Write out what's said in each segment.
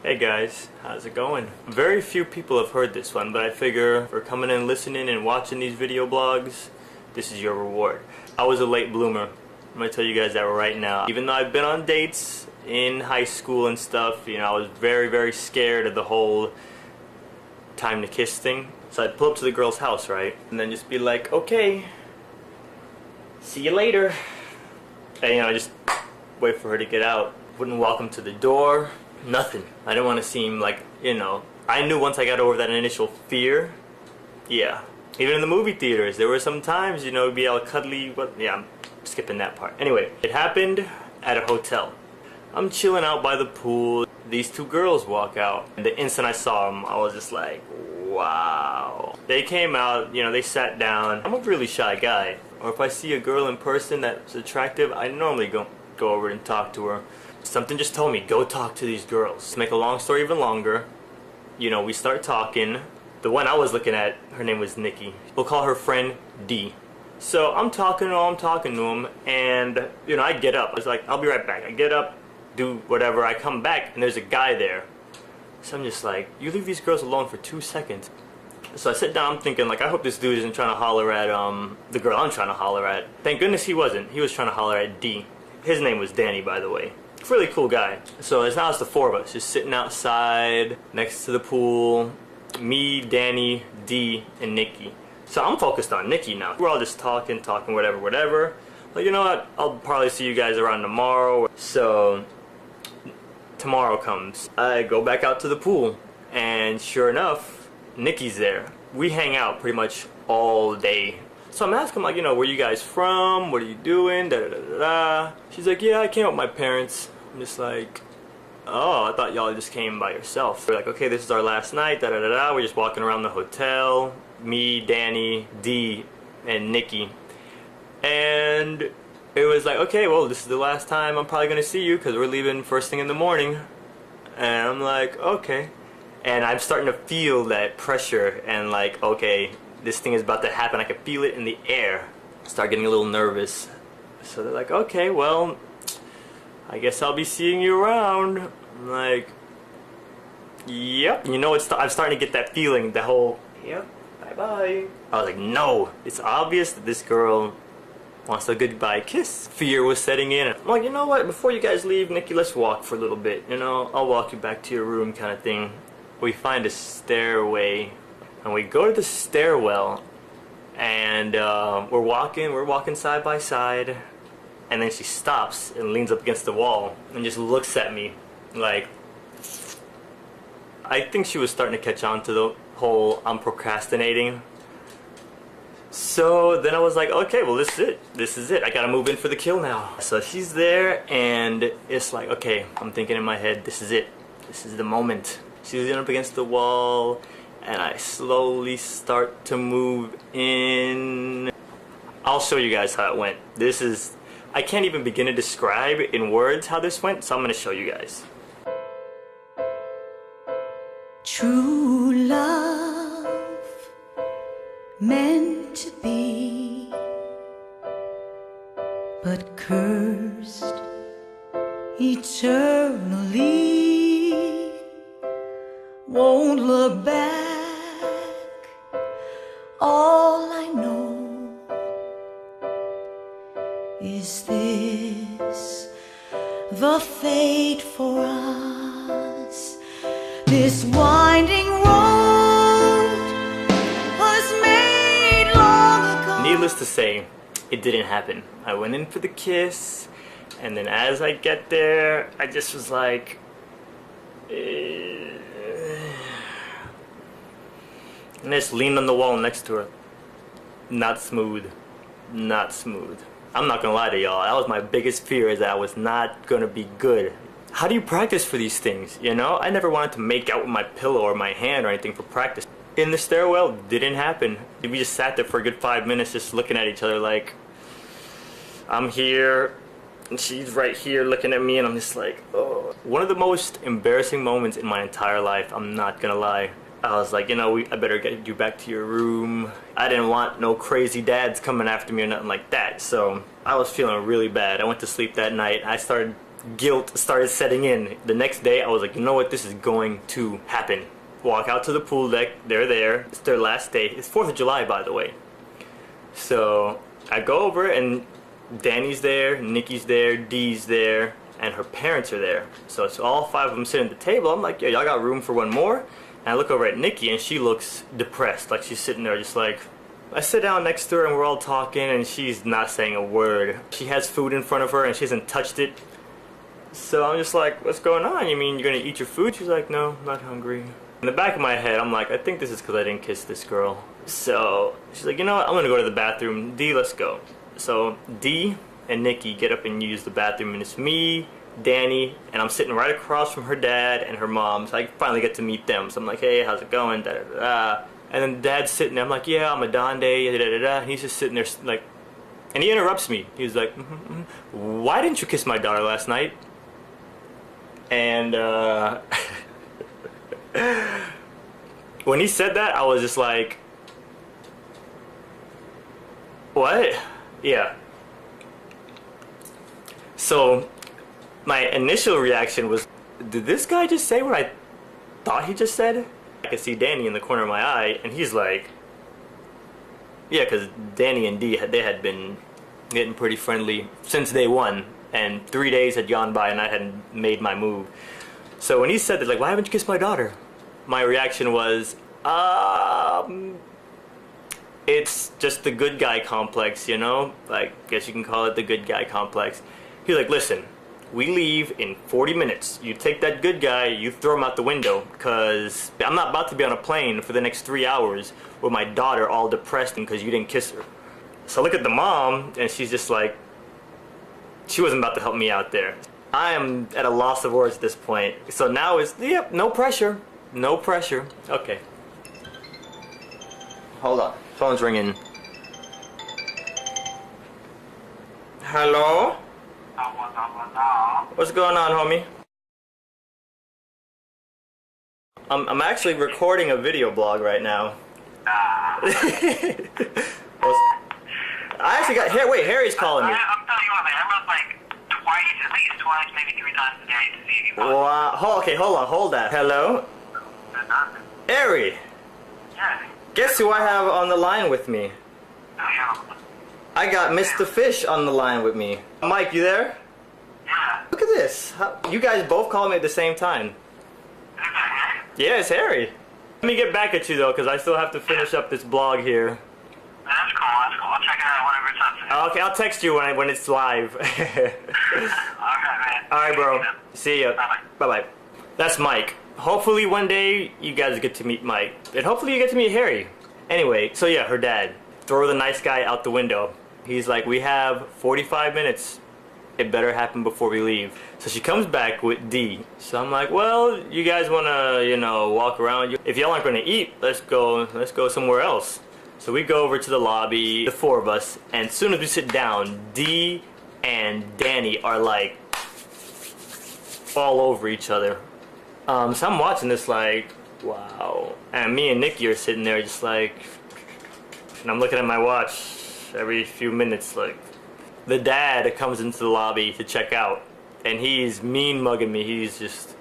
Hey guys, how's it going? Very few people have heard this one, but I figure for coming and listening and watching these video blogs, this is your reward. I was a late bloomer. I'm gonna tell you guys that right now. Even though I've been on dates in high school and stuff, you know, I was very scared of the whole time to kiss thing. So I'd pull up to the girl's house, right? And then just be like, okay, see you later. And you know, just wait for her to get out. Wouldn't welcome to the door. Nothing. I didn't want to seem like, you know, I knew once I got over that initial fear, yeah. Even in the movie theaters, there were some times, you know, it'd be all cuddly, but yeah, I'm skipping that part. Anyway, it happened at a hotel. I'm chilling out by the pool. These two girls walk out. And the instant I saw them, I was just like, wow. They came out, you know, they sat down. I'm a really shy guy. Or if I see a girl in person that's attractive, I normally go over and talk to her. Something just told me, go talk to these girls. To make a long story even longer, you know, we start talking. The one I was looking at, her name was Nikki. We'll call her friend D. So I'm talking to him, and, you know, I get up. I was like, I'll be right back. I get up, do whatever, I come back, and there's a guy there. So I'm just like, you leave these girls alone for 2 seconds. So I sit down, I'm thinking, like, I hope this dude isn't trying to holler at the girl I'm trying to holler at. Thank goodness he wasn't. He was trying to holler at D. His name was Danny, by the way. Really cool guy. So it's now the four of us just sitting outside next to the pool. Me, Danny, D, and Nikki. So I'm focused on Nikki now. We're all just talking, whatever. Like, you know what? I'll probably see you guys around tomorrow. So tomorrow comes. I go back out to the pool, and sure enough, Nikki's there. We hang out pretty much all day. So I'm asking, like, you know, where you guys from? What are you doing? Da da da da da. She's like, yeah, I came with my parents. I'm just like, oh, I thought y'all just came by yourself. We're like, okay, this is our last night. Da da da da. We're just walking around the hotel. Me, Danny, D, and Nikki. And it was like, okay, well, this is the last time I'm probably gonna see you because we're leaving first thing in the morning. And I'm like, okay. And I'm starting to feel that pressure and like, okay, this thing is about to happen. I can feel it in the air. Start getting a little nervous. So they're like, okay, well, I guess I'll be seeing you around. I'm like, yep. You know, I'm starting to get that feeling, the whole, yep, bye-bye. I was like, no, it's obvious that this girl wants a goodbye kiss. Fear was setting in. I'm like, you know what, before you guys leave, Nikki, let's walk for a little bit. You know, I'll walk you back to your room kind of thing. We find a stairway. And we go to the stairwell, and we're walking side by side, and then she stops and leans up against the wall and just looks at me like, I think she was starting to catch on to the whole I'm procrastinating. So then I was like, okay, well, this is it, I gotta move in for the kill now. So she's there, and it's like, okay, I'm thinking in my head, this is it, this is the moment. She's leaning up against the wall, and I slowly start to move in. I'll show you guys how it went. This is, I can't even begin to describe in words how this went, so I'm gonna show you guys. True love, meant to be, but cursed eternally, won't look back. All I know is this, the fate for us. This winding road was made long ago. Needless to say, it didn't happen. I went in for the kiss, and then as I get there, I just was like, and I just leaned on the wall next to her. Not smooth. Not smooth. I'm not gonna lie to y'all, that was my biggest fear, is that I was not gonna be good. How do you practice for these things, you know? I never wanted to make out with my pillow or my hand or anything for practice. In the stairwell, didn't happen. We just sat there for a good 5 minutes just looking at each other like, I'm here, and she's right here looking at me, and I'm just like, oh. One of the most embarrassing moments in my entire life, I'm not gonna lie. I was like, you know, I better get you back to your room. I didn't want no crazy dads coming after me or nothing like that, so I was feeling really bad. I went to sleep that night. I started guilt started setting in. The next day I was like, you know what, this is going to happen. Walk out to the pool deck, they're there. It's their last day. It's 4th of July, by the way. So I go over and Danny's there, Nikki's there, Dee's there, and her parents are there. So it's all 5 of them sitting at the table. I'm like, yeah, y'all got room for one more? And I look over at Nikki and she looks depressed, like she's sitting there just like... I sit down next to her and we're all talking and she's not saying a word. She has food in front of her and she hasn't touched it. So I'm just like, what's going on? You mean you're gonna eat your food? She's like, no, I'm not hungry. In the back of my head, I'm like, I think this is because I didn't kiss this girl. So she's like, you know what, I'm gonna go to the bathroom. Dee, let's go. So Dee and Nikki get up and use the bathroom and it's me, Danny, and I'm sitting right across from her dad and her mom. So I finally get to meet them. So I'm like, hey, how's it going? Da, da, da, da. And then Dad's sitting there. I'm like, yeah, I'm a Donde, da, da, da, da. And he's just sitting there like, and he interrupts me. He's like, why didn't you kiss my daughter last night? And when he said that, I was just like, what? Yeah. So my initial reaction was, did this guy just say what I thought he just said? I could see Danny in the corner of my eye, and he's like, yeah, because Danny and Dee, they had been getting pretty friendly since day one, and 3 days had gone by and I hadn't made my move. So when he said that, like, why haven't you kissed my daughter? My reaction was, it's just the good guy complex, you know? Like, I guess you can call it the good guy complex. He's like, listen, we leave in 40 minutes. You take that good guy, you throw him out the window, because I'm not about to be on a plane for the next 3 hours with my daughter all depressed because you didn't kiss her. So I look at the mom, and she's just like, she wasn't about to help me out there. I am at a loss of words at this point. So now it's, yep, no pressure. No pressure. Okay. Hold on. Phone's ringing. Hello? What's going on, homie? I'm actually recording a video blog right now. I actually got wait, Harry's calling me. I'm telling you what, man, I wrote like twice, at least twice, maybe 3 times a day to see if you Wow. Okay, hold on, hold that. Hello? Harry. Yeah. Guess who I have on the line with me? I got Mr. Fish on the line with me. Mike, you there? Yeah. Look at this. You guys both called me at the same time. Yeah, it's Harry. Let me get back at you though, because I still have to finish up this blog here. That's cool, that's cool. I'll check it out whenever it's up. Okay, I'll text you when it's live. Alright, man. Alright, bro. See ya. Bye-bye. Bye-bye. That's Mike. Hopefully one day you guys get to meet Mike. And hopefully you get to meet Harry. Anyway, so yeah, her dad. Throw the nice guy out the window. He's like, we have 45 minutes. It better happen before we leave. So she comes back with D. So I'm like, well, you guys wanna, you know, walk around. If y'all aren't gonna eat, let's go somewhere else. So we go over to the lobby, the 4 of us, and as soon as we sit down, D and Danny are like all over each other. So I'm watching this like, wow. And me and Nikki are sitting there just like, and I'm looking at my watch every few minutes like. The dad comes into the lobby to check out, and he's mean mugging me. He's just,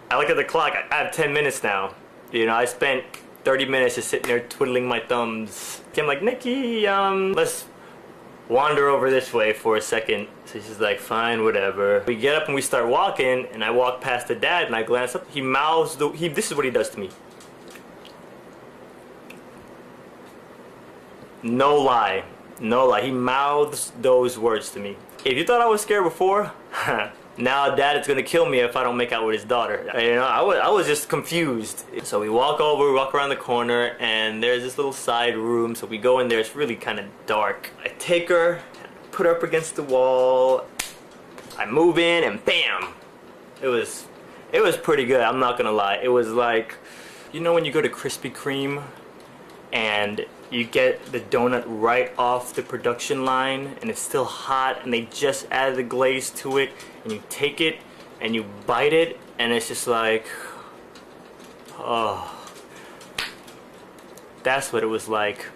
I look at the clock, I have 10 minutes now. You know, I spent 30 minutes just sitting there twiddling my thumbs. I'm like, Nikki, let's wander over this way for a second. So she's like, fine, whatever. We get up and we start walking, and I walk past the dad, and I glance up. He mouths, this is what he does to me. No lie. No lie, he mouths those words to me. If you thought I was scared before, now Dad is gonna kill me if I don't make out with his daughter. You know, I was just confused. So we walk over, we walk around the corner, and there's this little side room. So we go in there, it's really kind of dark. I take her, put her up against the wall, I move in, and bam! It was pretty good, I'm not gonna lie. It was like, you know when you go to Krispy Kreme, and you get the donut right off the production line and it's still hot and they just added the glaze to it, and you take it and you bite it and it's just like, oh, that's what it was like.